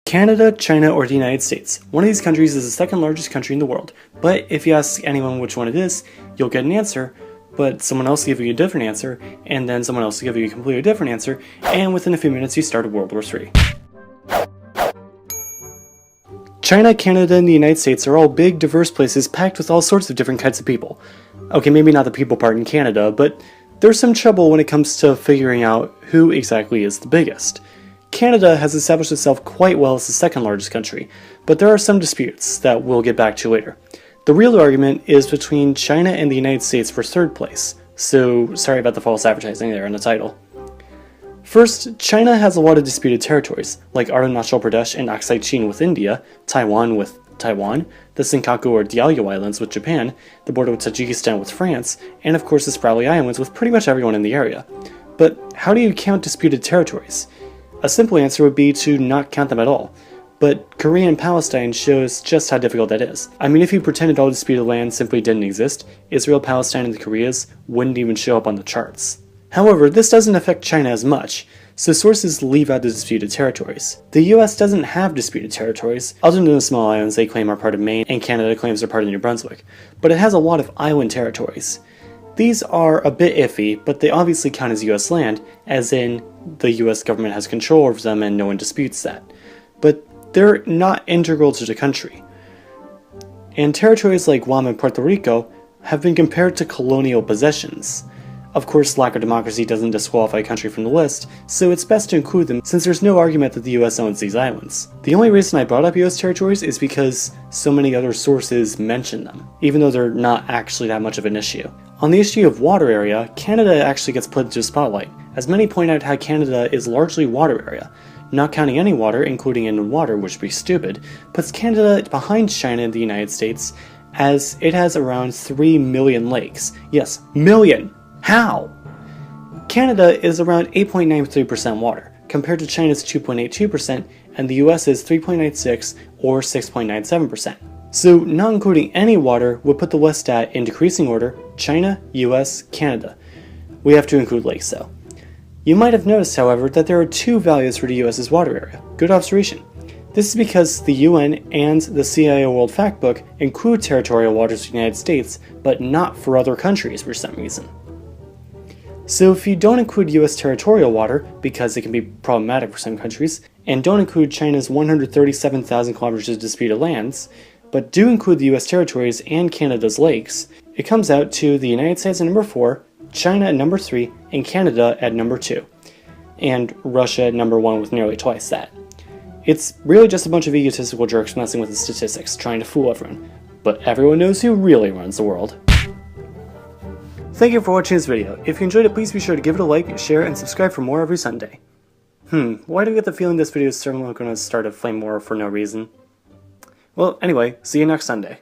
Canada, China, or the United States. One of these countries is the second largest country in the world, but if you ask anyone which one it is, you'll get an answer, but someone else will give you a different answer, and then someone else will give you a completely different answer, and within a few minutes you start World War III. China, Canada, and the United States are all big, diverse places packed with all sorts of different kinds of people. Okay, maybe not the people part in Canada, but there's some trouble when it comes to figuring out who exactly is the biggest. Canada has established itself quite well as the second largest country, but there are some disputes that we'll get back to later. The real argument is between China and the United States for third place, so sorry about the false advertising there in the title. First, China has a lot of disputed territories, like Arunachal Pradesh and Aksai Chin with India, Taiwan with Taiwan, the Senkaku or Diaoyu Islands with Japan, the border with Tajikistan with France, and of course the Spratly Islands with pretty much everyone in the area. But how do you count disputed territories? A simple answer would be to not count them at all, but Korea and Palestine shows just how difficult that is. I mean, if you pretended all disputed land simply didn't exist, Israel, Palestine, and the Koreas wouldn't even show up on the charts. However, this doesn't affect China as much, so sources leave out the disputed territories. The US doesn't have disputed territories, other than the small islands they claim are part of Maine and Canada claims are part of New Brunswick, but it has a lot of island territories. These are a bit iffy, but they obviously count as US land, as in the US government has control over them and no one disputes that. But they're not integral to the country. And territories like Guam and Puerto Rico have been compared to colonial possessions. Of course, lack of democracy doesn't disqualify a country from the list, so it's best to include them since there's no argument that the US owns these islands. The only reason I brought up US territories is because so many other sources mention them, even though they're not actually that much of an issue. On the issue of water area, Canada actually gets put into the spotlight, as many point out how Canada is largely water area. Not counting any water, including inland water, which would be stupid, puts Canada behind China and the United States, as it has around 3 million lakes. Yes, million! How? Canada is around 8.93% water, compared to China's 2.82% and the US's 3.96 or 6.97%. So not including any water would put the list at, in decreasing order, China, US, Canada. We have to include lakes though. You might have noticed, however, that there are two values for the US's water area. Good observation. This is because the UN and the CIO World Factbook include territorial waters for the United States, but not for other countries for some reason. So if you don't include US territorial water, because it can be problematic for some countries, and don't include China's 137,000 kilometers of disputed lands, but do include the US territories and Canada's lakes, it comes out to the United States at number 4, China at number 3, and Canada at number 2, and Russia at number 1 with nearly twice that. It's really just a bunch of egotistical jerks messing with the statistics, trying to fool everyone, but everyone knows who really runs the world. Thank you for watching this video. If you enjoyed it, please be sure to give it a like, share, and subscribe for more every Sunday. Why do I get the feeling this video is certainly going to start a flame war for no reason? Well, anyway, see you next Sunday.